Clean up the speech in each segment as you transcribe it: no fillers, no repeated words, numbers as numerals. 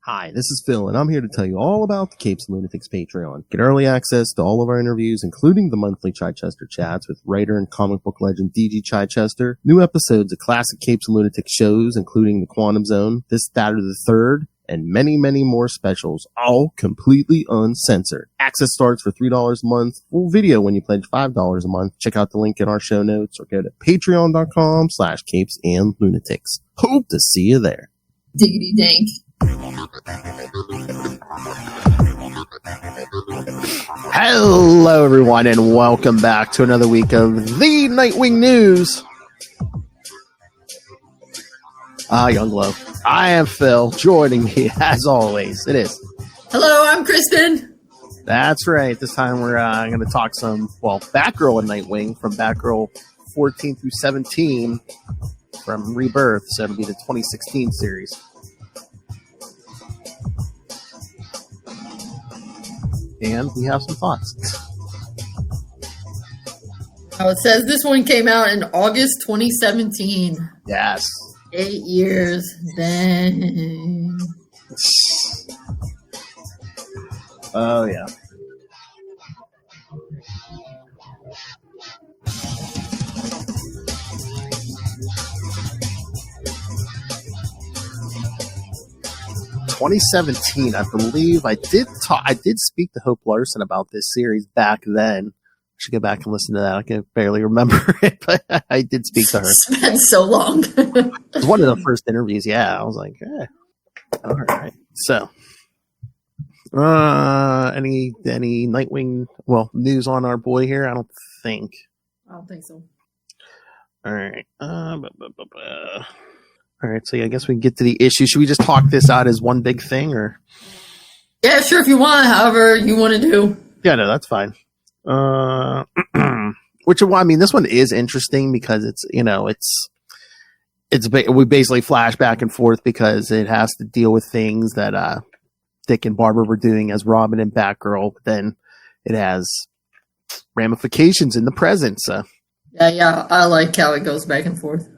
Hi, this is Phil, and I'm here to tell you all about the Capes and Lunatics Patreon. Get early access to all of our interviews, including the monthly Chichester chats with writer and comic book legend D.G. Chichester, new episodes of classic Capes and Lunatics shows, including The Quantum Zone, This, That, or the Third, and many, many more specials, all completely uncensored. Access starts for $3 a month, full video when you pledge $5 a month. Check out the link in our show notes or go to patreon.com/CapesandLunatics. Hope to see you there. Diggity dank. Hello, everyone, and welcome back to another week of the Nightwing News. Young Low. I am Phil. Joining me, as always, it is. Hello, I'm Kristen. That's right. This time we're going to talk some, Batgirl and Nightwing from Batgirl 14 through 17 from Rebirth. So it'll be the 2016 series. And we have some thoughts. Oh, it says this one came out in August 2017. Yes. 8 years. Dang. Oh, yeah. (2017), I believe. I did speak to Hope Larson about this series back then. I should go back and listen to that. I can barely remember it, but I did speak to her. It's been so long. It was one of the first interviews. Yeah, I was like, all right. So, any Nightwing news on our boy here? I don't think so. All right. All right, so yeah, I guess we can get to the issue. Should we just talk this out as one big thing, or? Yeah, sure. If you want, however you want to do. Yeah, no, that's fine. This one is interesting because we basically flash back and forth because it has to deal with things that Dick and Barbara were doing as Robin and Batgirl, but then it has ramifications in the present. So. Yeah, I like how it goes back and forth.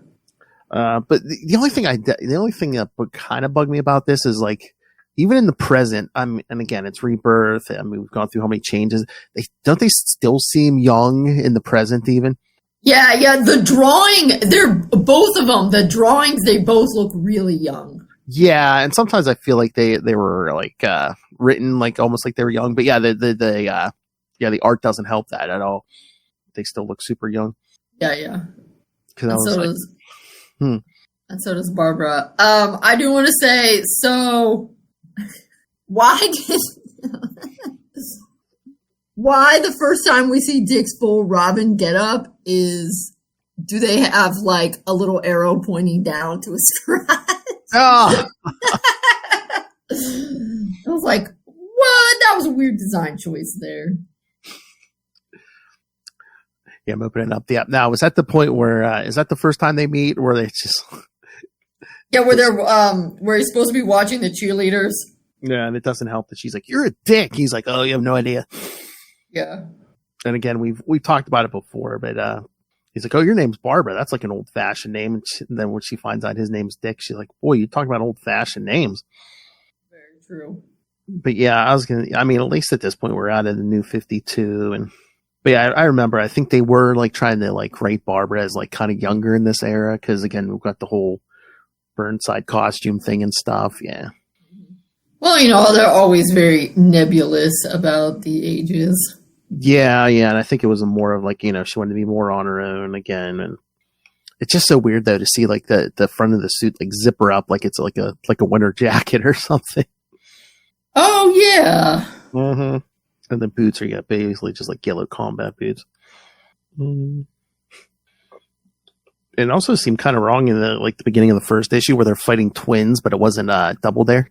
But the only thing that would kind of bug me about this is like, even in the present, and again, it's Rebirth. I mean, we've gone through how many changes. Don't they still seem young in the present even? Yeah. The drawing, they're both of them. The drawings, they both look really young. Yeah, and sometimes I feel like they were like written like almost like they were young. But yeah, the art doesn't help that at all. They still look super young. Yeah. And so does Barbara. I do want to say, so why the first time we see Dick's full Robin get up is, do they have like a little arrow pointing down to his crotch? Oh. I was like, what? That was a weird design choice there. Yeah, I'm opening up the app now. Was that the point where is that the first time they meet, or they just? Yeah, where they're where he's supposed to be watching the cheerleaders. Yeah, and it doesn't help that she's like, "You're a dick." He's like, "Oh, you have no idea." Yeah. And again, we've talked about it before, but he's like, "Oh, your name's Barbara. That's like an old fashioned name." And then when she finds out his name's Dick, she's like, "Boy, you talking about old fashioned names." Very true. But yeah, at least at this point, we're out of the New 52, But yeah, I remember. I think they were like trying to like write Barbara as like kind of younger in this era because again, we've got the whole Burnside costume thing and stuff. Yeah. Well, they're always very nebulous about the ages. Yeah, and I think it was more of like she wanted to be more on her own again, and it's just so weird though to see like the front of the suit like zipper up like it's like a winter jacket or something. Oh yeah. Mm-hmm. And the boots are basically just like yellow combat boots. It also seemed kind of wrong in the beginning of the first issue where they're fighting twins, but it wasn't Double Dare.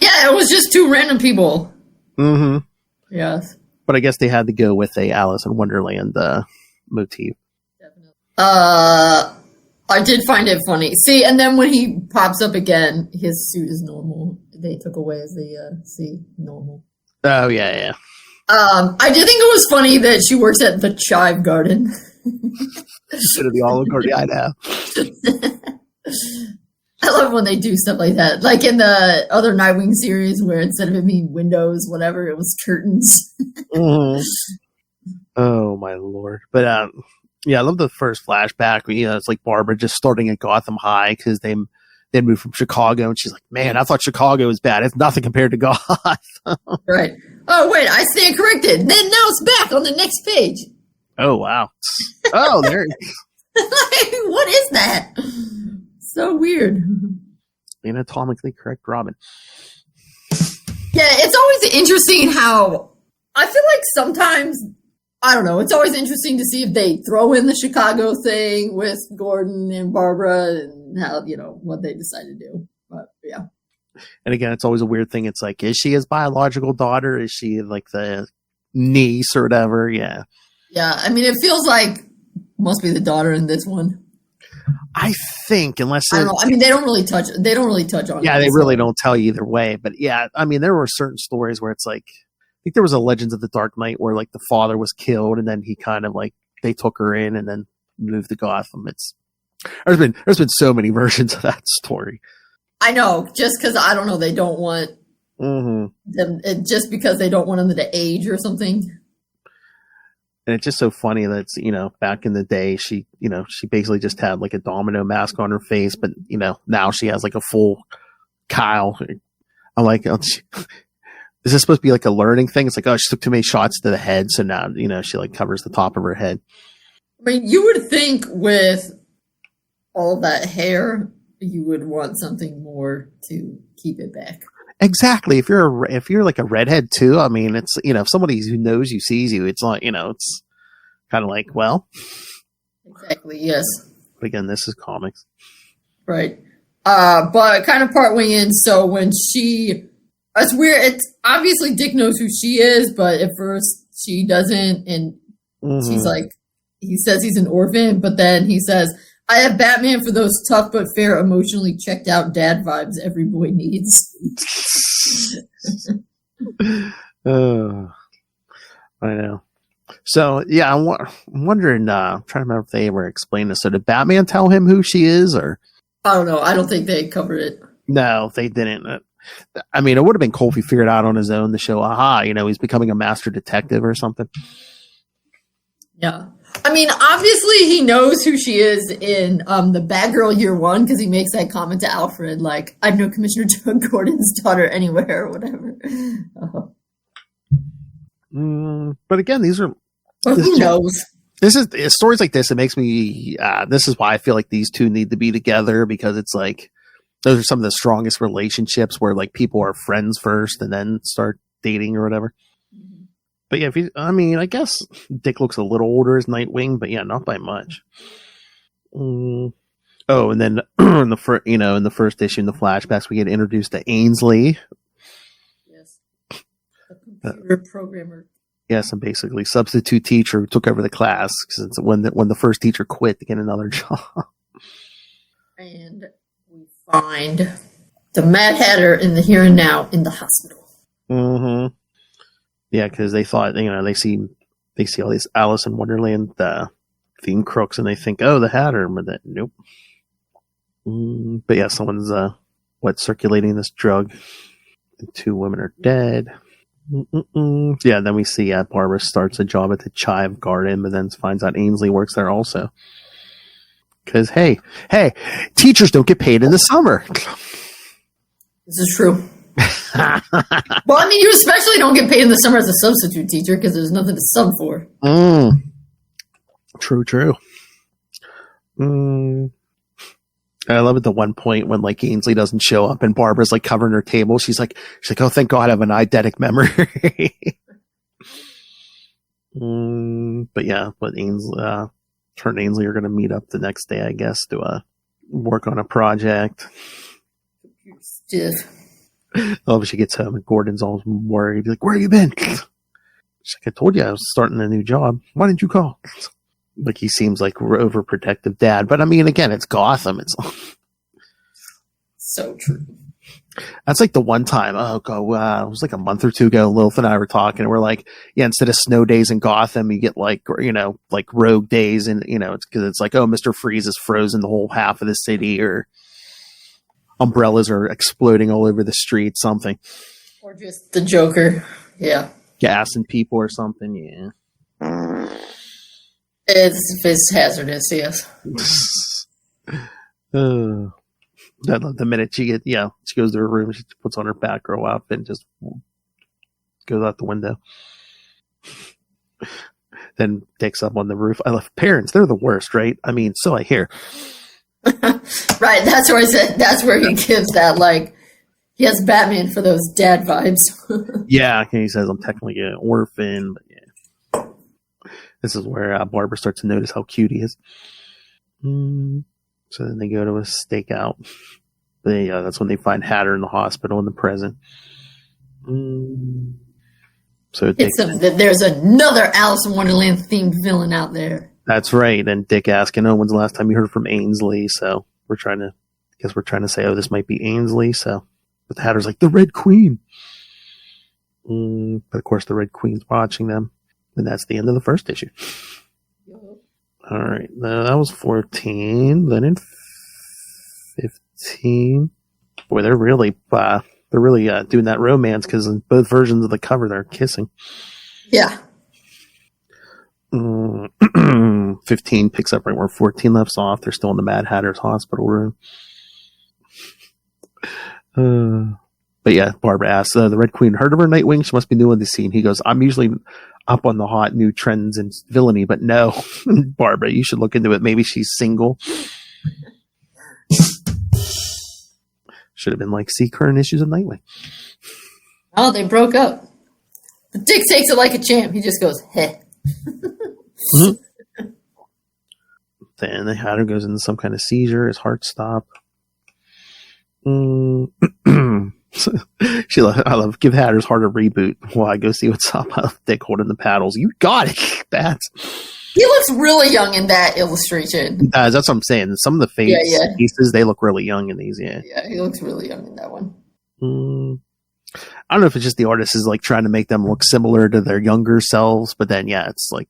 Yeah, it was just two random people. Mm-hmm. Yes. But I guess they had to go with a Alice in Wonderland motif. Definitely. I did find it funny. See, and then when he pops up again, his suit is normal. They took away as normal. Oh yeah. I did think it was funny that she works at the Chive Garden. Instead of the Olive Garden, I know. I love when they do stuff like that. Like in the other Nightwing series where instead of it being windows, whatever, it was curtains. Mhm. Oh my lord! But yeah, I love the first flashback. It's like Barbara just starting at Gotham High because they moved from Chicago, and she's like, "Man, I thought Chicago was bad. It's nothing compared to Gotham." Right. Oh wait, I stand corrected. Then now it's back on the next page. Oh wow! Oh, there. What is that? So weird. Anatomically correct Robin. Yeah, it's always interesting how I feel like sometimes, I don't know, it's always interesting to see if they throw in the Chicago thing with Gordon and Barbara and how, what they decide to do. But yeah. And again, it's always a weird thing. It's like, is she his biological daughter? Is she like the niece or whatever? Yeah. Yeah, I mean, it feels like must be the daughter in this one. I think, unless I don't know. I mean, they don't really touch on it. Yeah, they really don't tell you either way. But yeah, I mean, there were certain stories where it's like, I think there was a Legends of the Dark Knight where like the father was killed and then he kind of like, they took her in and then moved to Gotham. There's been so many versions of that story. I know, just because I don't know, they don't want them, just because they don't want them to age or something. And it's just so funny that back in the day, she basically just had like a domino mask on her face, but now she has like a full cowl. I'm like, is this supposed to be like a learning thing? It's like, oh, she took too many shots to the head, so now she like covers the top of her head. I mean, you would think with all that hair, you would want something more to keep it back. Exactly. If you're like a redhead too, I mean, it's if somebody who knows you sees you, it's like it's kind of like, well, exactly, yes. But again, this is comics, right? But kind of partway in, so when it's weird. It's obviously Dick knows who she is, but at first she doesn't, and she's like, he says he's an orphan, but then he says, I have Batman for those tough but fair, emotionally checked out dad vibes every boy needs. I know. So, yeah, I'm wondering, I'm trying to remember if they ever explained this. So did Batman tell him who she is, or? I don't know. I don't think they covered it. No, they didn't. I mean, it would have been cool if he figured out on his own to show, he's becoming a master detective or something. Yeah. I mean, obviously he knows who she is in the Batgirl Year One because he makes that comment to Alfred, like, I'd know Commissioner Doug Gordon's daughter anywhere or whatever. But again, who knows? This is stories like this. It makes me. This is why I feel like these two need to be together, because it's like those are some of the strongest relationships where like people are friends first and then start dating or whatever. But yeah, I guess Dick looks a little older as Nightwing, but yeah, not by much. Oh, and then in the first issue, in the flashbacks, we get introduced to Ainsley. Yes, a computer programmer. Yes, and basically substitute teacher who took over the class because when the first teacher quit to get another job. And we find the Mad Hatter in the here and now in the hospital. Mm-hmm. Yeah, because they thought, they see all these Alice in Wonderland theme crooks, and they think, oh, the Hatter, but that, nope. But yeah, someone's circulating this drug, and 2 women are dead. Yeah, then we see Barbara starts a job at the Chive Garden, but then finds out Ainsley works there also. Because hey, teachers don't get paid in the summer. This is true. Well, I mean, you especially don't get paid in the summer as a substitute teacher because there's nothing to sub for. True. I love at the one point when like Ainsley doesn't show up and Barbara's like covering her table. She's like, oh, thank God I have an eidetic memory. But yeah, Ainsley, her and Ainsley are going to meet up the next day, I guess, to work on a project. Stiff. Oh, she gets home and Gordon's all worried. He's like, where have you been? She's like, I told you I was starting a new job. Why didn't you call? Like, he seems like overprotective dad. But I mean, again, it's Gotham. It's so true. That's like the one time, it was like a month or two ago, Lilith and I were talking, and we're like, yeah, instead of snow days in Gotham, you get like rogue days, and it's because it's like, oh, Mr. Freeze has frozen the whole half of the city, or umbrellas are exploding all over the street, something. Or just the Joker. Yeah. Gassing people or something, yeah. It's hazardous, yes. The minute she goes to her room, she puts on her Batgirl outfit and just goes out the window. Then Dick's up on the roof. I love parents. They're the worst, right? I mean, so I hear. Right. That's where I said, that's where he gives that, like, he has Batman for those dad vibes. Yeah. He says, I'm technically an orphan, but yeah. This is where Barbara starts to notice how cute he is. So then they go to a stakeout. That's when they find Hatter in the hospital in the present. So there's another Alice in Wonderland themed villain out there. That's right. And Dick asking, "Oh, when's the last time you heard from Ainsley?" So we're trying to say, "Oh, this might be Ainsley." So, but the Hatter's like the Red Queen. But of course, the Red Queen's watching them, and that's the end of the first issue. All right, that was 14. Then in 15, boy, they're really doing that romance because in both versions of the cover they're kissing. Yeah. 15 picks up right where 14 left off. They're still in the Mad Hatter's hospital room. But yeah, Barbara asks, the Red Queen heard of her Nightwing? She must be new in the scene. He goes, I'm usually up on the hot new trends and villainy, but no, Barbara, you should look into it. Maybe she's single. Should have been like, see current issues of Nightwing. Oh, they broke up. But Dick takes it like a champ. He just goes, heh. Then the Hatter goes into some kind of seizure. His heart stopped. I love give Hatter's heart a reboot while I go see what's up. I love Dick holding the paddles. You got it, Bats. He looks really young in that illustration. That's what I'm saying. Some of the faces, they look really young in these. Yeah, he looks really young in that one. I don't know if it's just the artist is like trying to make them look similar to their younger selves, but then it's like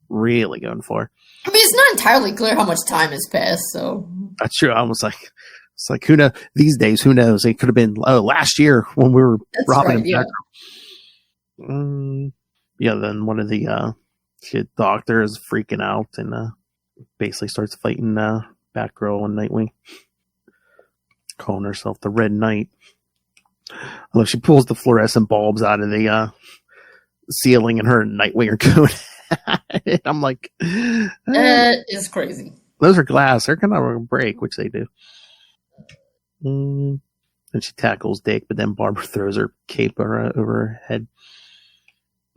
really going for. I mean, it's not entirely clear how much time has passed, so that's true. I was like, it's like who knows these days? Who knows? It could have been last year when we were robbing him. Then one of the doctor is freaking out and basically starts fighting Batgirl and Nightwing, calling herself the Red Knight. Although she pulls the fluorescent bulbs out of the ceiling and her and Nightwing are going at it. I'm like, that is crazy. Those are glass. They're going to break, which they do. And she tackles Dick, but then Barbara throws her cape over her head.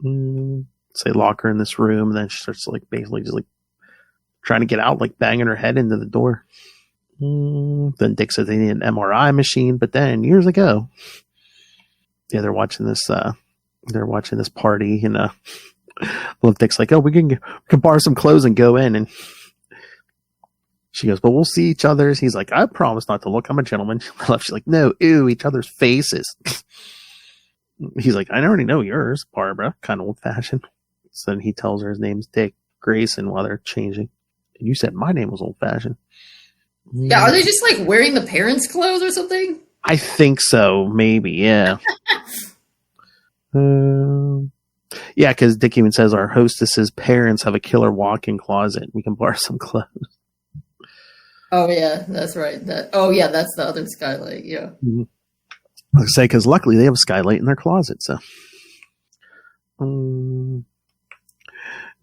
So they lock her in this room, and then she starts basically just trying to get out, banging her head into the door. Then Dick says they need an MRI machine, but then years ago, they're watching this. They're watching this party, and Dick's like, "Oh, we can borrow some clothes and go in." And she goes, "But we'll see each other's." He's like, "I promise not to look. I'm a gentleman." She's like, "No, ew, each other's faces." He's like, "I already know yours, Barbara." Kind of old fashioned. So then he tells her his name's Dick Grayson while they're changing. And you said my name was old fashioned. Yeah, are they just wearing the parents' clothes or something? I think so, maybe, yeah. Yeah, because Dick even says our hostess's parents have a killer walk-in closet. We can borrow some clothes. Oh yeah, that's right. That's the other skylight. Yeah. Mm-hmm. I say because luckily they have a skylight in their closet. So,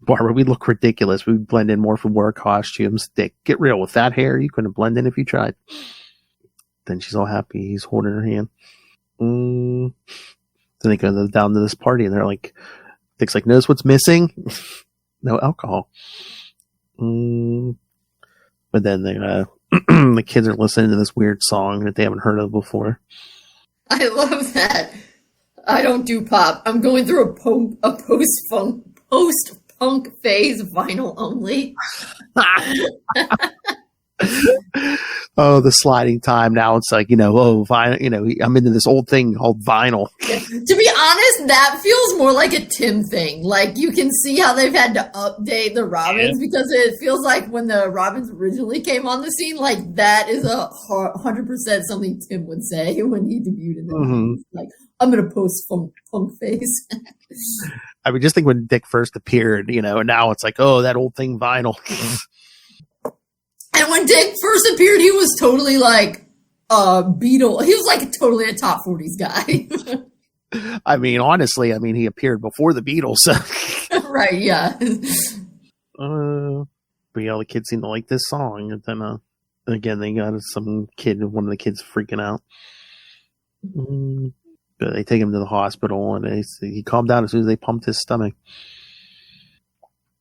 Barbara, we look ridiculous. We blend in more for work costumes. Dick, get real with that hair. You couldn't blend in if you tried. Then she's all happy. He's holding her hand. Then they go down to this party, and they're like, Dick's like, notice what's missing? No alcohol. But then the kids are listening to this weird song that they haven't heard of before. I love that. I don't do pop. I'm going through a post-punk phase, vinyl only. oh, the sliding time. Now it's like, vinyl, I'm into this old thing called vinyl. Yeah. To be honest, that feels more like a Tim thing. Like, you can see how they've had to update the Robins because it feels like when the Robins originally came on the scene, like, that is 100% something Tim would say when he debuted in the 90s. Like, I'm going to post punk face. I mean, just think when Dick first appeared, and now it's like, oh, that old thing vinyl. And when Dick first appeared, he was totally like Beatle. He was like totally a top 40s guy. I mean, honestly, he appeared before the Beatles. So. Right, yeah. But yeah, the kids seem to like this song. And then, again, they got one of the kids freaking out. But they take him to the hospital, and he calmed down as soon as they pumped his stomach.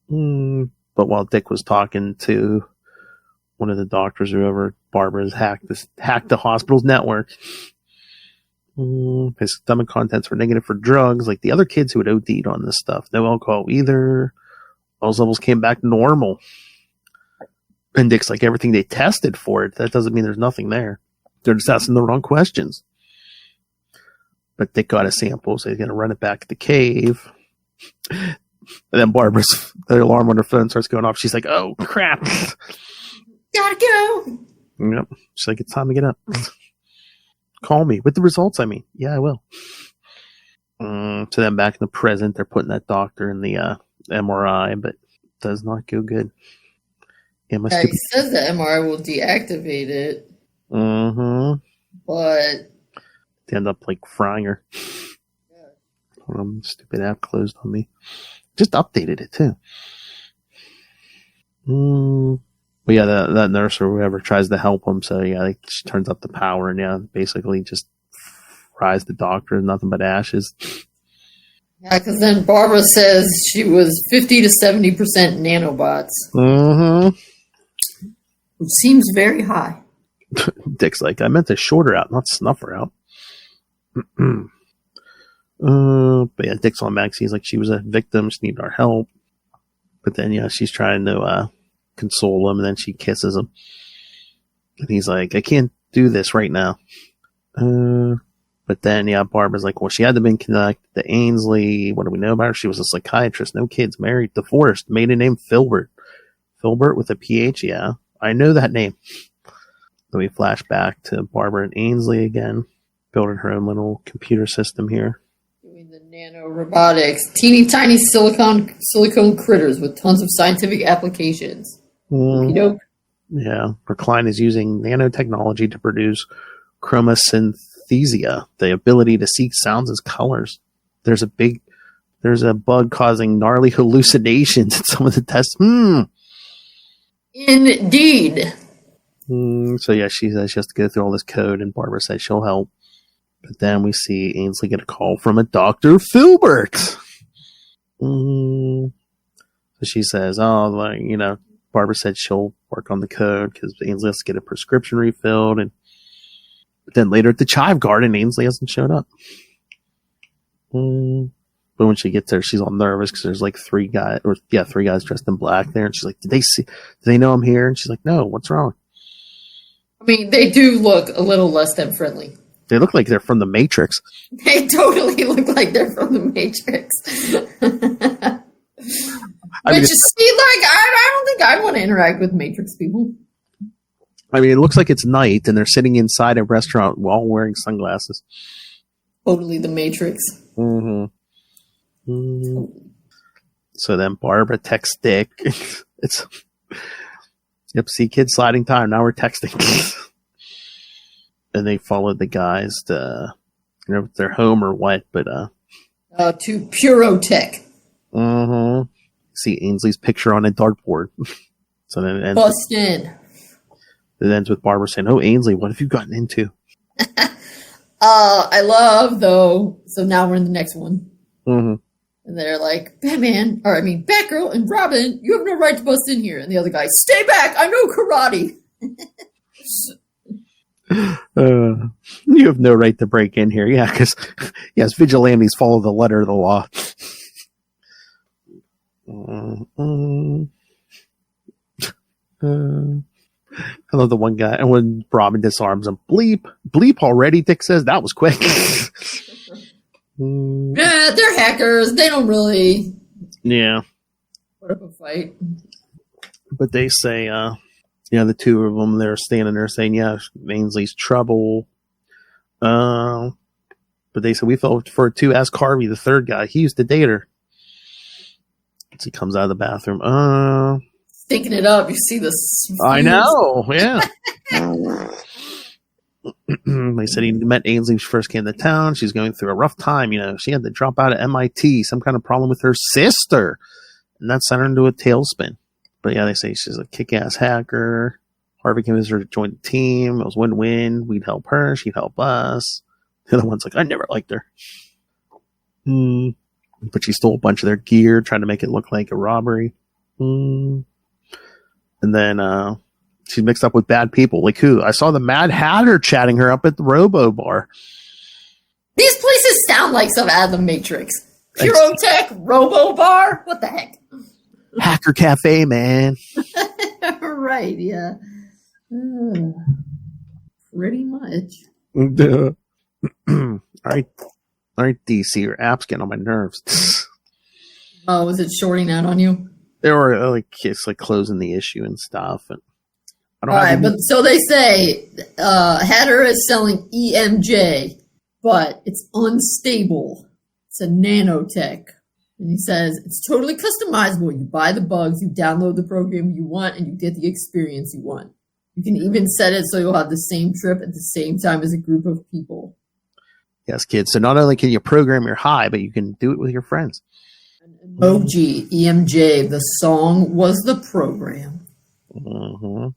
But while Dick was talking to one of the doctors or whoever, Barbara's hacked the hospital's network. His stomach contents were negative for drugs, like the other kids who had OD'd on this stuff. No alcohol either. Those levels came back normal. And Dick's like, everything they tested for it, that doesn't mean there's nothing there. They're just asking the wrong questions. But Dick got a sample, so he's going to run it back to the cave. And then the alarm on her phone starts going off. She's like, oh, crap. Gotta go. Yep. She's like, it's time to get up. Call me with the results. Yeah, I will. So then back in the present, they're putting that doctor in the MRI, but it does not go good. Yeah, he says the MRI will deactivate it. But they end up like frying her. Yeah. Stupid app closed on me. Just updated it too. But yeah, that nurse or whoever tries to help him, so yeah, she turns up the power and basically just fries the doctor. Nothing but ashes. Yeah, because then Barbara says she was 50 to 70% nanobots. Which seems very high. Dick's like, I meant to short her out, not snuff her out. But yeah, Dick's on Max. He's like, she was a victim. She needed our help. But then, she's trying to console him, and then she kisses him. And he's like, I can't do this right now. But then, Barbara's like, well, she had to been connected to Ainsley. What do we know about her? She was a psychiatrist, no kids, married, divorced, maiden name Filbert. Filbert with a PH, yeah. I know that name. Then we flash back to Barbara and Ainsley again, building her own little computer system here. Doing the nanorobotics. Teeny tiny silicone critters with tons of scientific applications. Yeah. Recline is using nanotechnology to produce chromosynthesia, the ability to see sounds as colors. There's a bug causing gnarly hallucinations in some of the tests. Indeed. So yeah, she says she has to go through all this code, and Barbara says she'll help. But then we see Ainsley get a call from a Dr. Filbert. So she says, Barbara said she'll work on the code because Ainsley has to get a prescription refilled. But then later at the Chive Garden, Ainsley hasn't shown up. But when she gets there, she's all nervous because there's like three guys dressed in black there. And she's like, do they know I'm here? And she's like, no, what's wrong? I mean, they do look a little less than friendly. They look like they're from the Matrix. They totally look like they're from the Matrix. I don't think I want to interact with Matrix people. I mean, it looks like it's night and they're sitting inside a restaurant while wearing sunglasses. Totally the Matrix. So then Barbara texts Dick. See, kids sliding time. Now we're texting. And they followed the guys to, their home or what, but to Purotech. See Ainsley's picture on a dartboard. So then it ends. Busted. It ends with Barbara saying, "Oh, Ainsley, what have you gotten into?" I love though. So now we're in the next one. And they're like, Batgirl and Robin, you have no right to bust in here. And the other guy, stay back, I know karate. You have no right to break in here. Yeah, because yes, vigilantes follow the letter of the law. I love the one guy. And when Robin disarms him, bleep already, Dick says. That was quick. Yeah, they're hackers. They don't really put up a fight. But they say, the two of them, they're standing there saying, yeah, Ainsley's trouble. But they said, we fell for it too. Ask Harvey, the third guy. He used to date her. As he comes out of the bathroom. Thinking it up, you see this. I know, yeah. They said he met Ainsley when she first came to town. She's going through a rough time. She had to drop out of MIT, some kind of problem with her sister. And that sent her into a tailspin. But yeah, they say she's a kick-ass hacker. Harvey convinced her to join the team. It was win-win. We'd help her. She'd help us. The other one's like, I never liked her. But she stole a bunch of their gear, trying to make it look like a robbery. And then she's mixed up with bad people. Like who? I saw the Mad Hatter chatting her up at the Robo Bar. These places sound like some out of the Matrix. Pyrotech, Robo Bar? What the heck? Hacker Cafe, man. Right, yeah. Pretty much. All right, DC, your app's getting on my nerves. Oh, was it shorting out on you? They were it's like closing the issue and stuff. And I don't All right, but so they say Hatter is selling EMJ, but it's unstable. It's a nanotech. And he says, it's totally customizable. You buy the bugs, you download the program you want, and you get the experience you want. You can even set it so you'll have the same trip at the same time as a group of people. Yes, kids. So not only can you program your high, but you can do it with your friends. Emoji, EMJ, the song was the program. Mm-hmm.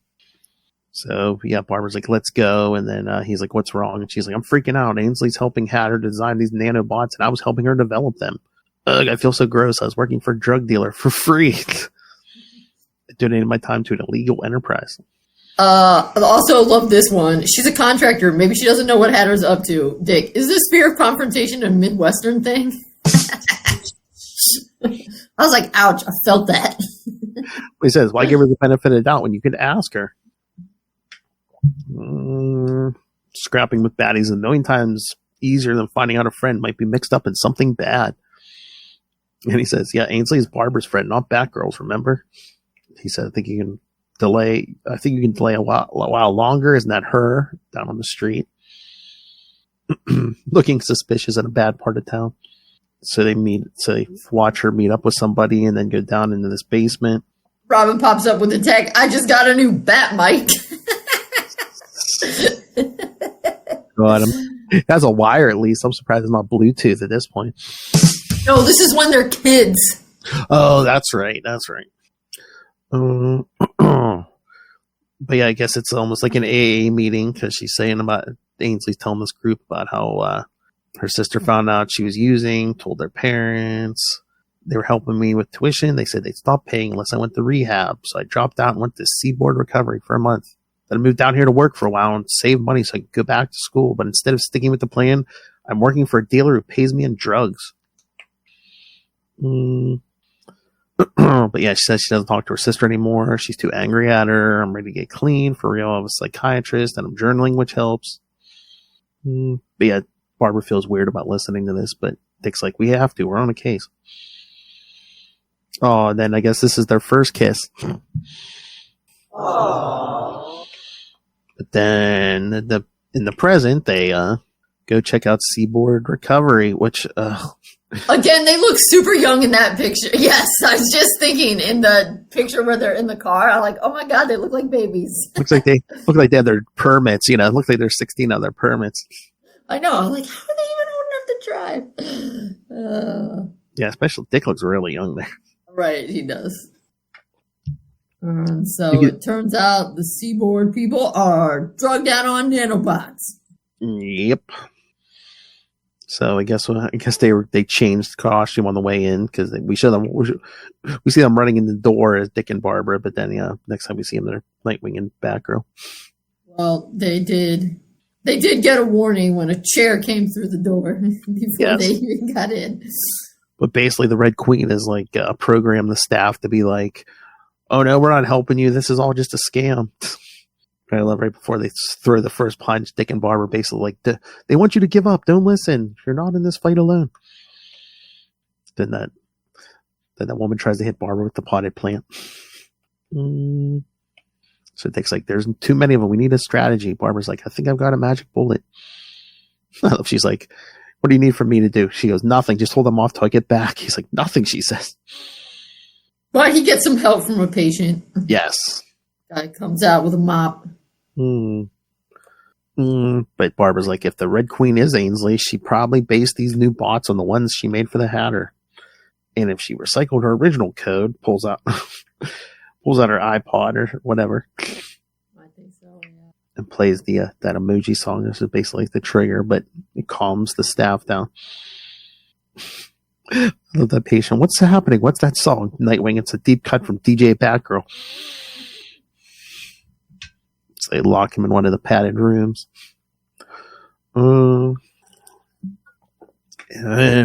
So, yeah, Barbara's like, let's go. And then he's like, what's wrong? And she's like, I'm freaking out. Ainsley's helping Hatter design these nanobots, and I was helping her develop them. Ugh, I feel so gross. I was working for a drug dealer for free. I donated my time to an illegal enterprise. I also love this one. She's a contractor. Maybe she doesn't know what Hatter's up to. Dick, is this fear of confrontation a Midwestern thing? I was like, ouch, I felt that. He says, why give her the benefit of the doubt when you could ask her? Scrapping with baddies is a million times easier than finding out a friend might be mixed up in something bad. And he says, yeah, Ainsley is Barbara's friend, not Batgirl's, remember? He said, I think you can delay a while longer. Isn't that her down on the street? Looking suspicious in a bad part of town. So they watch her meet up with somebody and then go down into this basement. Robin pops up with a tech. I just got a new bat mic. God, that's a wire at least. I'm surprised it's not Bluetooth at this point. No, this is when they're kids. Oh, that's right. But yeah, I guess it's almost like an AA meeting because she's saying about Ainsley's telling this group about how her sister found out she was using, told their parents. They were helping me with tuition. They said they'd stop paying unless I went to rehab. So I dropped out and went to Seaboard Recovery for a month. Then I moved down here to work for a while and save money so I could go back to school. But instead of sticking with the plan, I'm working for a dealer who pays me in drugs. But yeah, she says she doesn't talk to her sister anymore. She's too angry at her. I'm ready to get clean. For real, I'm a psychiatrist and I'm journaling, which helps. But yeah, Barbara feels weird about listening to this, but Dick's like, we have to. We're on a case. Oh, and then I guess this is their first kiss. Aww. But then in the present, they go check out Seaboard Recovery, which... Again, they look super young in that picture. Yes, I was just thinking in the picture where they're in the car. I'm like, oh my God, they look like babies. Looks like they have their permits. It looks like they're 16 on their permits. I know. I'm like, how are they even old enough to drive? Yeah, especially Dick looks really young there. Right, he does. So it turns out the Seaboard people are drugged out on nanobots. Yep. So I guess they changed the costume on the way in because we see them running in the door as Dick and Barbara, but then next time we see them, they're Nightwing and Batgirl. Well, they did get a warning when a chair came through the door before they even got in. But basically, the Red Queen is like programmed the staff to be like, "Oh no, we're not helping you. This is all just a scam." I love right before they throw the first punch, Dick and Barbara basically like, they want you to give up. Don't listen. You're not in this fight alone. Then that woman tries to hit Barbara with the potted plant. So Dick's like, there's too many of them. We need a strategy. Barbara's like, I think I've got a magic bullet. She's like, what do you need from me to do? She goes, nothing. Just hold them off till I get back. He's like, nothing, she says. But he gets some help from a patient. Yes. Guy comes out with a mop. But Barbara's like, if the Red Queen is Ainsley, she probably based these new bots on the ones she made for the Hatter. And if she recycled her original code, pulls out her iPod or whatever, I think so, yeah. and plays the that emoji song. This is basically the trigger, but it calms the staff down. I love that patient. What's happening? What's that song? Nightwing. It's a deep cut from DJ Batgirl. So they lock him in one of the padded rooms. And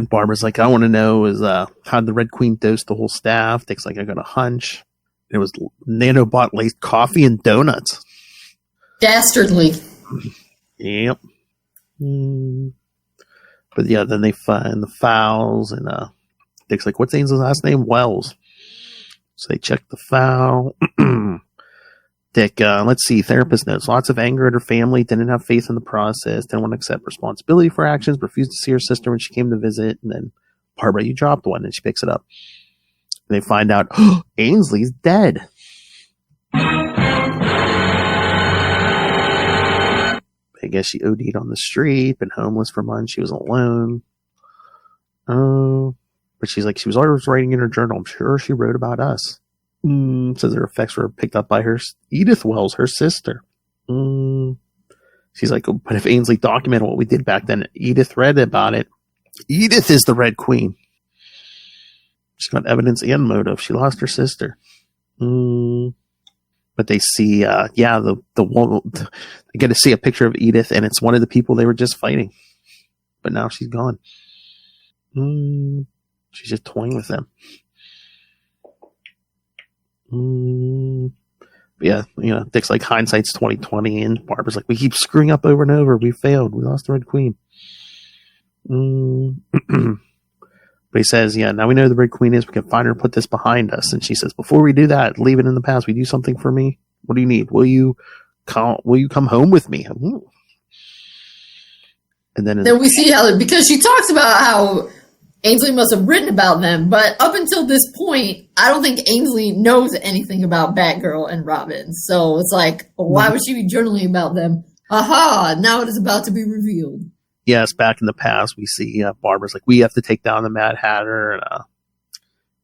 Barbara's like, I want to know is how the Red Queen dose the whole staff. Dick's like, I got a hunch. It was nanobot laced coffee and donuts. Dastardly. Yep. But yeah, then they find the fouls, and Dick's like, what's Ainsley's last name? Wells. So they check the foul. Dick, let's see, therapist notes. Lots of anger at her family, didn't have faith in the process, didn't want to accept responsibility for actions, refused to see her sister when she came to visit, and then, Barbara, you dropped one, and she picks it up. And they find out, Ainsley's dead. I guess she OD'd on the street, been homeless for months, she was alone. But she's like, she was always writing in her journal, I'm sure she wrote about us. Says her effects were picked up by her Edith Wells, her sister. She's like, but if Ainsley documented what we did back then, Edith read about it. Edith is the Red Queen. She's got evidence and motive. She lost her sister. But they see, the woman. They get to see a picture of Edith, and it's one of the people they were just fighting. But now she's gone. She's just toying with them. Yeah, Dick's like, hindsight's 2020, and Barbara's like, we keep screwing up over and over. We failed. We lost the Red Queen. But he says, yeah, now we know who the Red Queen is. We can find her and put this behind us. And she says, before we do that, leave it in the past. Will you do something for me? What do you need? Will you come home with me? And then we see how, because she talks about how Ainsley must have written about them, but up until this point, I don't think Ainsley knows anything about Batgirl and Robin. So it's like, why would she be journaling about them? Aha, now it is about to be revealed. Yes, back in the past, we see Barbara's like, we have to take down the Mad Hatter.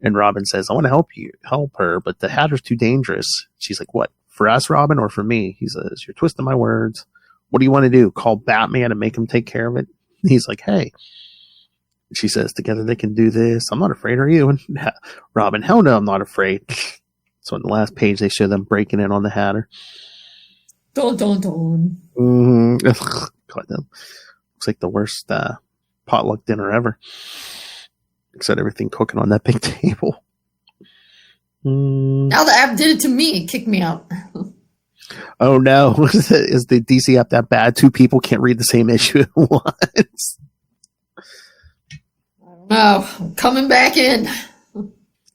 And Robin says, I want to help her, but the Hatter's too dangerous. She's like, what, for us, Robin, or for me? He says, you're twisting my words. What do you want to do? Call Batman and make him take care of it? He's like, hey. She says, together they can do this. I'm not afraid, are you? And Robin, hell no, I'm not afraid. So on the last page, they show them breaking in on the Hatter. Dun, dun, dun. God, no. Looks like the worst potluck dinner ever. Except everything cooking on that big table. Now the app did it to me. It kicked me out. Oh no. Is the DC app that bad? Two people can't read the same issue at once. Oh, I'm coming back in. I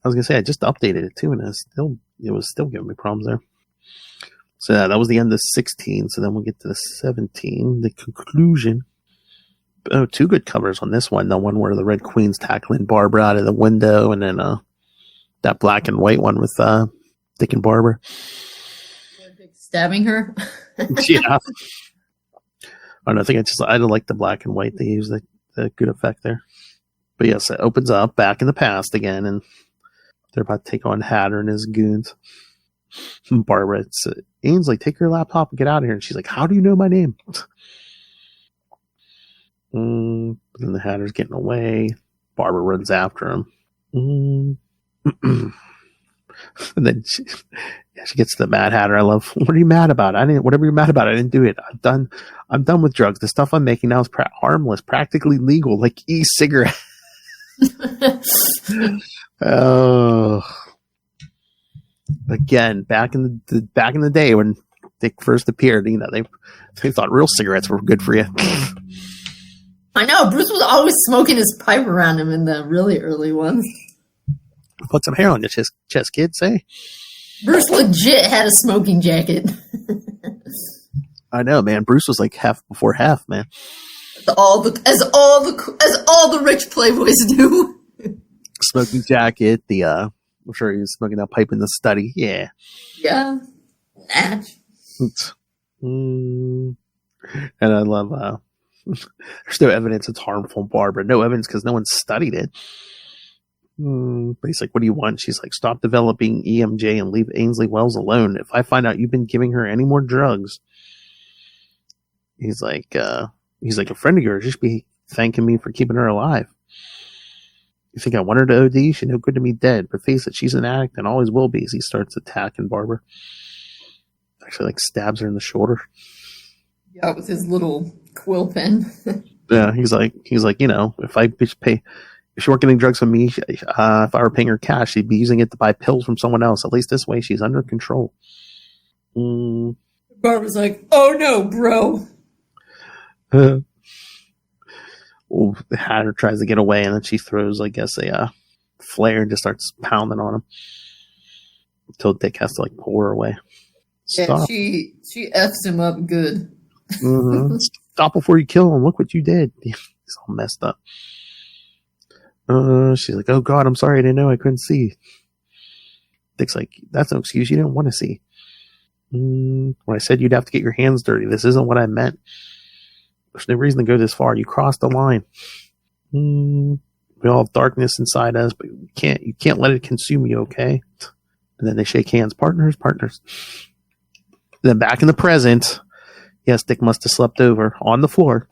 was gonna say I just updated it too, and it was still giving me problems there. So that was the end of 16. So then we'll get to the 17, the conclusion. Oh, two good covers on this one. The one where the Red Queen's tackling Barbara out of the window, and then that black and white one with Dick and Barbara stabbing her. Yeah. I don't think I don't like the black and white. They use the good effect there. But yes, it opens up back in the past again, and they're about to take on Hatter and his goons. Barbara, it's Ainsley, take your laptop and get out of here. And she's like, how do you know my name? But then the Hatter's getting away. Barbara runs after him. And then she gets to the Mad Hatter. I love, what are you mad about? Whatever you're mad about, I didn't do it. I'm done with drugs. The stuff I'm making now is harmless, practically legal, like e-cigarette. Oh. Again, back in the day when Dick first appeared, they thought real cigarettes were good for you. I know, Bruce was always smoking his pipe around him in the really early ones. Put some hair on your chest, kid, say. Bruce legit had a smoking jacket. I know, man. Bruce was like half before half, man. As all the rich playboys do. Smoking jacket, I'm sure he was smoking that pipe in the study. Yeah. Yeah. Natch. And I love, there's no evidence it's harmful, Barbara. No evidence because no one studied it. But he's like, what do you want? She's like, stop developing EMJ and leave Ainsley Wells alone. If I find out you've been giving her any more drugs, he's like, a friend of yours, you should be thanking me for keeping her alive. You think I want her to OD? She's no good to me dead. But face it, she's an addict and always will be. As he starts attacking Barbara, actually like stabs her in the shoulder. Yeah, with his little quill pen. Yeah, he's like, if she weren't getting drugs from me, if I were paying her cash, she'd be using it to buy pills from someone else. At least this way, she's under control. Barbara's like, oh no, bro. Well, the Hatter tries to get away, and then she throws, I guess, a flare and just starts pounding on him until Dick has to like pull her away. Stop. Yeah, she F's him up good. Stop before you kill him. Look what you did. He's all messed up. She's like, oh God, I'm sorry. I didn't know. I couldn't see. Dick's like, that's no excuse. You didn't want to see. When I said you'd have to get your hands dirty, this isn't what I meant. There's no reason to go this far. You crossed the line. We all have darkness inside us, but you can't let it consume you, okay? And then they shake hands. Partners. Then back in the present, yes, Dick must have slept over on the floor.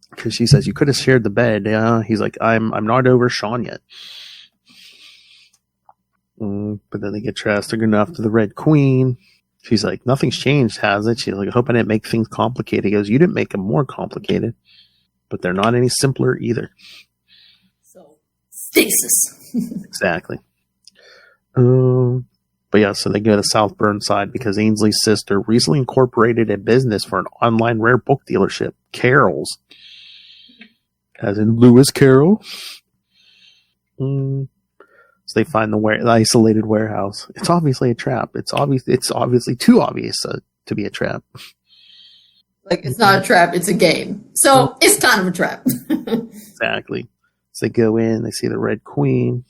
Because she says, you could have shared the bed. Yeah, he's like, I'm not over Sean yet. But then they get dressed. They're going after the Red Queen. She's like, nothing's changed, has it? She's like, I hope I didn't make things complicated. He goes, you didn't make them more complicated. But they're not any simpler either. So, stasis. Exactly. But yeah, so they go to South Burnside because Ainsley's sister recently incorporated a business for an online rare book dealership, Carol's. As in Lewis Carroll. So they find the isolated warehouse. It's obviously a trap. It's obviously too obvious to be a trap. Like, it's not a trap, it's a game. So, it's kind of a trap. Exactly. So they go in, they see the Red Queen.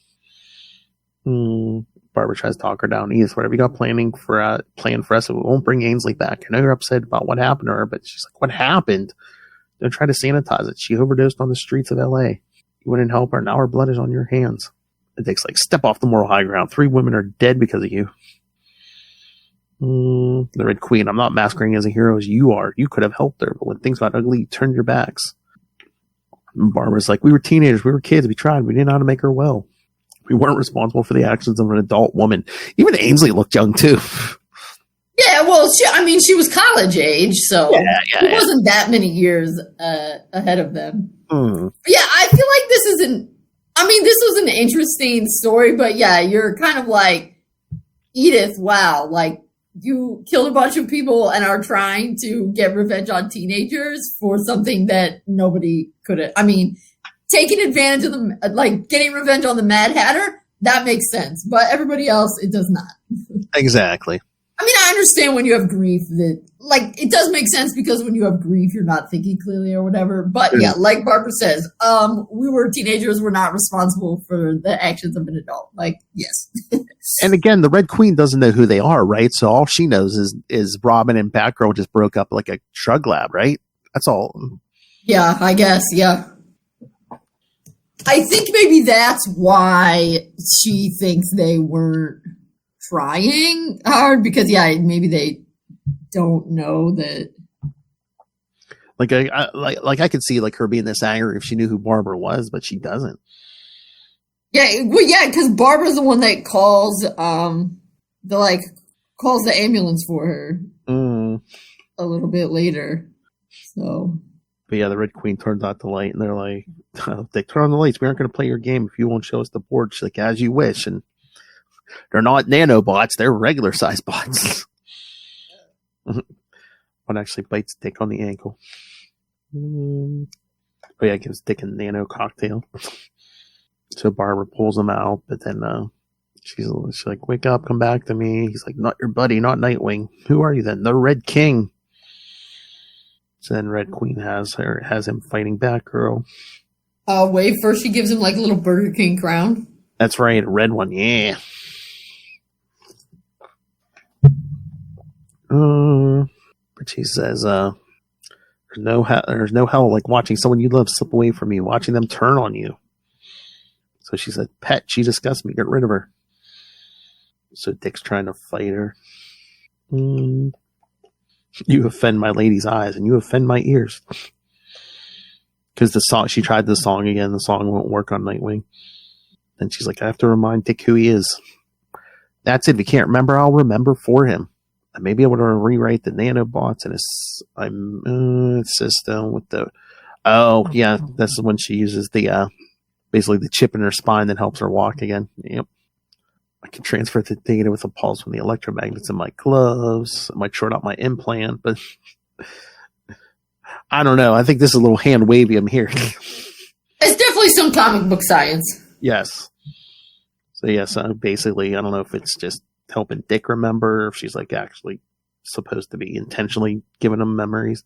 Barbara tries to talk her down. Edith, whatever you got planned for us, we won't bring Ainsley back. I know you're upset about what happened to her, but she's like, what happened? Don't try to sanitize it. She overdosed on the streets of L.A. You wouldn't help her. Now her blood is on your hands. And Dick's like, step off the moral high ground. 3 women are dead because of you. The Red Queen, I'm not masquerading as a hero as you are. You could have helped her, but when things got ugly, you turned your backs. And Barbara's like, we were teenagers. We were kids. We tried. We didn't know how to make her well. We weren't responsible for the actions of an adult woman. Even Ainsley looked young, too. Yeah, well, she was college age, so it wasn't that many years ahead of them. Yeah, I feel like this was an interesting story, but yeah, you're kind of like, Edith, wow, like, you killed a bunch of people and are trying to get revenge on teenagers for something that nobody could have. I mean, taking advantage of them, like, getting revenge on the Mad Hatter, that makes sense, but everybody else, it does not. Exactly. I mean, I understand when you have grief that, like, it does make sense because when you have grief, you're not thinking clearly or whatever. But yeah, like Barbara says, we were teenagers. We're not responsible for the actions of an adult. Like, yes. And again, the Red Queen doesn't know who they are, right? So all she knows is Robin and Batgirl just broke up like a drug lab, right? That's all. Yeah, I guess. Yeah. I think maybe that's why she thinks they weren't trying hard because maybe they don't know that. Like I could see like her being this angry if she knew who Barbara was, but she doesn't. Yeah, well, yeah, because Barbara's the one that calls calls the ambulance for her a little bit later. So. But yeah, the Red Queen turns out the light, and they're like, "They turn on the lights. We aren't going to play your game if you won't show us the board." She's like, "As you wish." And They're not nanobots. They're regular size bots. One actually bites Dick on the ankle. Oh yeah, gives Dick a nano cocktail. So Barbara pulls him out, but then she's like, "Wake up, come back to me." He's like, "Not your buddy, not Nightwing. Who are you then?" "The Red King." So then Red Queen has him fighting Batgirl. Wait, first she gives him like a little Burger King crown. That's right, a red one, yeah. But she says, "There's no hell like watching someone you love slip away from you, watching them turn on you." So she said, "Pet, she disgusts me. Get rid of her." So Dick's trying to fight her. "You offend my lady's eyes, and you offend my ears." Because she tried the song again. The song won't work on Nightwing. And she's like, "I have to remind Dick who he is." "That's it. If you can't remember, I'll remember for him. I may be able to rewrite the nanobots in his system with the." Oh yeah, that's when she uses the basically the chip in her spine that helps her walk again. Yep. "I can transfer the data with a pulse from the electromagnets in my gloves. I might short out my implant, but I don't know. I think this is a little hand wavy. I'm here." It's definitely some comic book science. Yes. So yes, basically, I don't know if it's just helping Dick remember, or if she's like actually supposed to be intentionally giving him memories.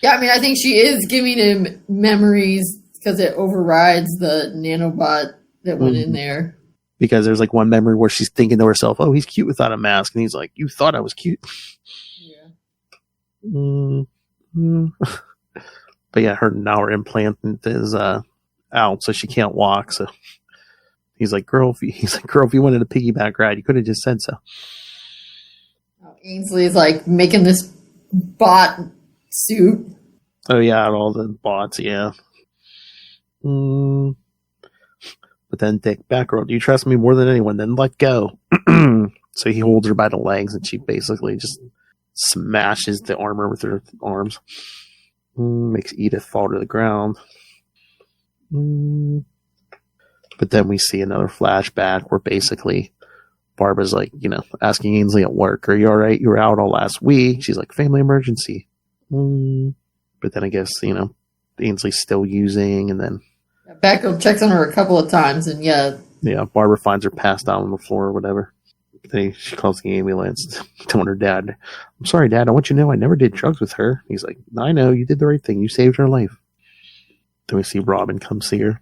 Yeah, I mean, I think she is giving him memories because it overrides the nanobot that went in there. Because there's like one memory where she's thinking to herself, "Oh, he's cute without a mask," and he's like, "You thought I was cute." Yeah. But yeah, her implant is out, so she can't walk. So he's like, "Girl, if you wanted a piggyback ride, you could have just said so." Ainsley's like making this bot suit. Oh yeah, all the bots, yeah. But then Dick, "Batgirl, do you trust me more than anyone? Then let go." So he holds her by the legs, and she basically just smashes the armor with her arms. Makes Edith fall to the ground. But then we see another flashback where basically Barbara's like, asking Ainsley at work, "Are you all right? You were out all last week." She's like, "Family emergency." But then I guess, Ainsley's still using, and then Batgirl checks on her a couple of times, and yeah, Barbara finds her passed out on the floor or whatever. She calls the ambulance, telling her dad, "I'm sorry, Dad. I want you to know I never did drugs with her." He's like, "I know. You did the right thing. You saved her life." Then we see Robin come see her.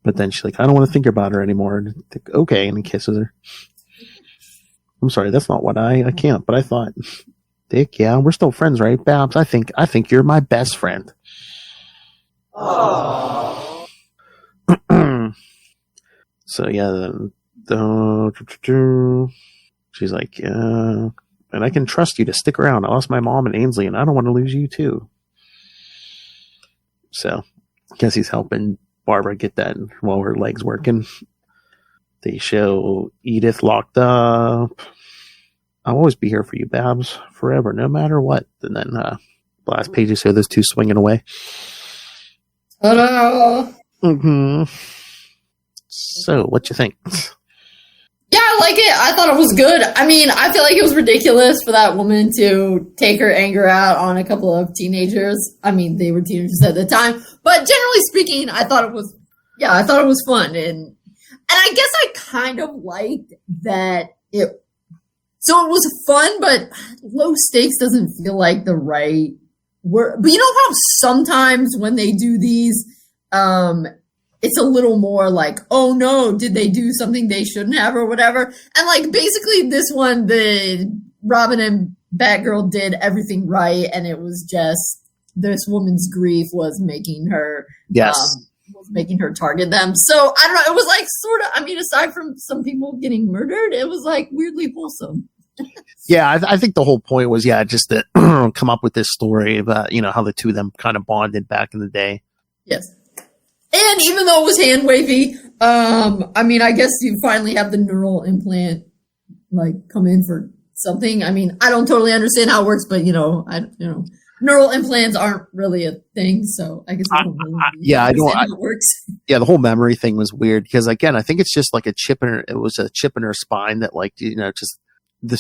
But then she's like, "I don't want to think about her anymore." And Dick, "Okay," and he kisses her. "I'm sorry, that's not what I can't, but I thought." "Dick, yeah, we're still friends, right, Babs? I think you're my best friend." Aww. So yeah, she's like, "Yeah, and I can trust you to stick around. I lost my mom and Ainsley, and I don't want to lose you too." So I guess he's helping Barbara get that while her leg's working. They show Edith locked up. "I'll always be here for you, Babs, forever, no matter what." And then last pages show those two swinging away. Ta-da! So, what you think? Yeah, I like it. I thought it was good. I mean, I feel like it was ridiculous for that woman to take her anger out on a couple of teenagers. I mean, they were teenagers at the time, but generally speaking, I thought it was fun, and I guess I kind of liked that it. So it was fun, but low stakes doesn't feel like the right word. But you know how sometimes when they do these, it's a little more like, "Oh no, did they do something they shouldn't have," or whatever. And like basically this one, the Robin and Batgirl did everything right, and it was just this woman's grief was making her target them. So I don't know. It was like sort of. I mean, aside from some people getting murdered, it was like weirdly wholesome. Yeah, I think the whole point was, just to come up with this story about, how the two of them kind of bonded back in the day. Yes. And even though it was hand wavy, I mean, I guess you finally have the neural implant, like, come in for something. I mean, I don't totally understand how it works, but, neural implants aren't really a thing, so I guess I don't really understand how it works. Yeah, the whole memory thing was weird because again, I think it's just like a chip in her spine that just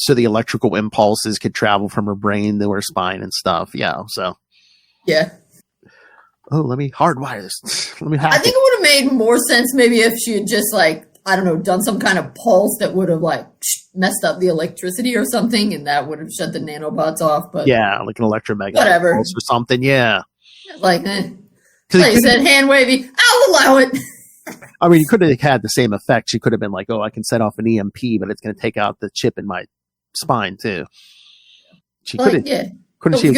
so the electrical impulses could travel from her brain to her spine and stuff. Yeah, so yeah. Oh, let me hardwire this. Let me hack I think it would have made more sense maybe if she had just done some kind of pulse that would have messed up the electricity or something, and that would have shut the nanobots off. But yeah, like an electromagnetic pulse or something. Yeah, like you said, hand wavy. I'll allow it. I mean, you could have had the same effect. She could have been like, "Oh, I can set off an EMP, but it's going to take out the chip in my spine too." She could have. Yeah. Couldn't she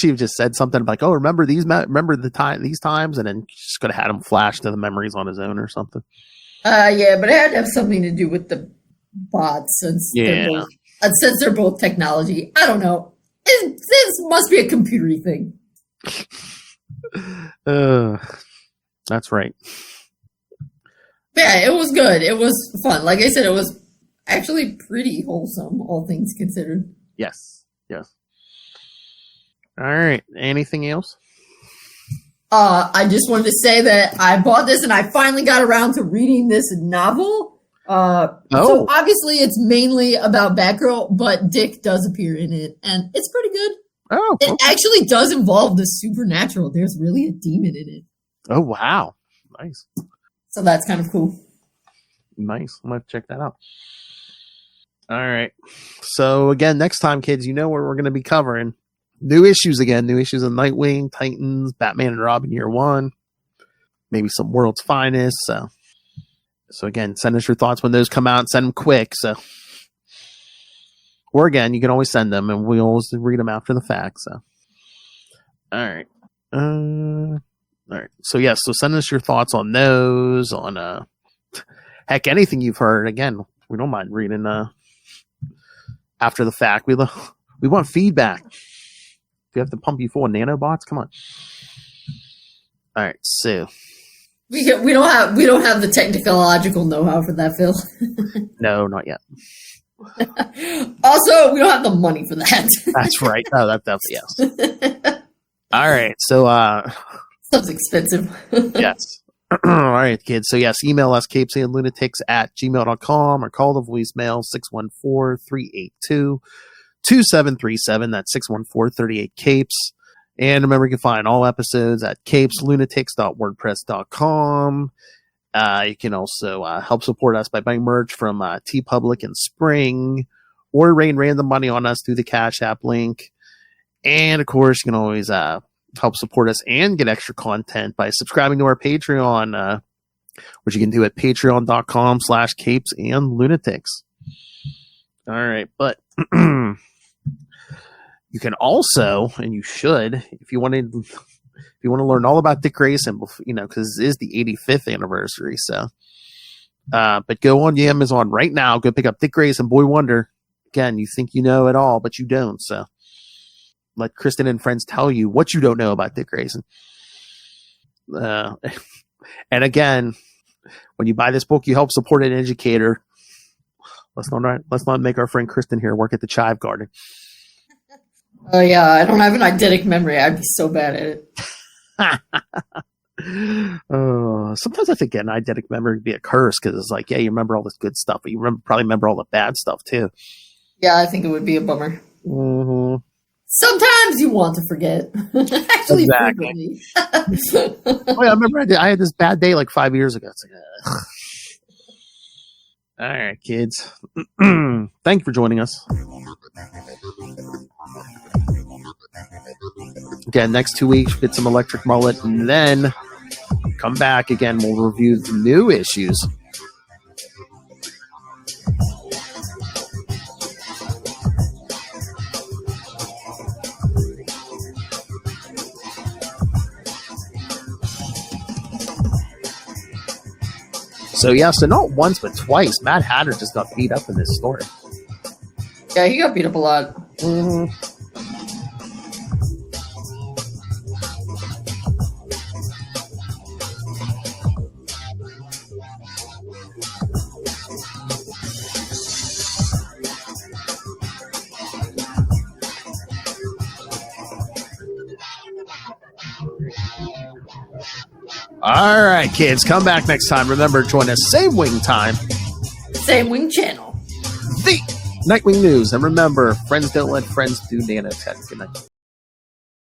have just said something like, "Oh, remember these times," and then she just could have had him flash to the memories on his own or something. Yeah, but it had to have something to do with the bots since they're both technology. I don't know. This must be a computery thing. That's right. Yeah, it was good. It was fun. Like I said, it was actually pretty wholesome, all things considered. Yes. All right. Anything else? I just wanted to say that I bought this and I finally got around to reading this novel. So obviously it's mainly about Batgirl, but Dick does appear in it, and it's pretty good. Oh, okay. It actually does involve the supernatural. There's really a demon in it. Oh, wow. Nice. So that's kind of cool. Nice. I'm going to check that out. All right. So again, next time, kids, you know what we're going to be covering. New issues of Nightwing, Titans, Batman and Robin Year 1, maybe some World's Finest. So again, send us your thoughts when those come out. Send them quick. Or again, you can always send them, and we always read them after the fact. So, all right, all right. So so send us your thoughts on those. On heck, anything you've heard. Again, we don't mind reading after the fact. We want feedback. If you have to pump you full of nanobots, come on. All right, so we don't have the technological know-how for that, Phil. No, not yet. Also, we don't have the money for that. That's right. Oh, that's yes. All right, so sounds expensive. Yes. All right, kids. So yes, email us CapesandLunatics@gmail.com or call the voicemail 614-382. 2737. That's 614-38-CAPES. And remember, you can find all episodes at CapesLunatics.wordpress.com. You can also help support us by buying merch from TeePublic and Spring, or rain random money on us through the Cash App link. And of course, you can always help support us and get extra content by subscribing to our Patreon, which you can do at patreon.com/CapesandLunatics. All right, but you can also, and you should, if you want to learn all about Dick Grayson, because it is the 85th anniversary. So, but go on Amazon right now. Go pick up Dick Grayson, Boy Wonder. Again, you think you know it all, but you don't. So, let Kristen and friends tell you what you don't know about Dick Grayson. And again, when you buy this book, you help support an educator. Let's not make our friend Kristen here work at the Chive Garden. Oh yeah, I don't have an eidetic memory. I'd be so bad at it. Sometimes I think an eidetic memory would be a curse because it's like, yeah, you remember all this good stuff, but you probably remember all the bad stuff too. Yeah, I think it would be a bummer. Mm-hmm. Sometimes you want to forget. Actually, exactly. Oh, yeah, I remember I had this bad day like 5 years ago. It's like, all right, kids. Thank you for joining us. Again, next 2 weeks, get some Electric Mullet, and then come back again. We'll review the new issues. So not once but twice, Mad Hatter just got beat up in this story. Yeah, he got beat up a lot. Mm-hmm. All right, kids, come back next time. Remember, join us same wing time, Same wing channel. the Nightwing News. And remember, friends don't let friends do nanotech. Good night.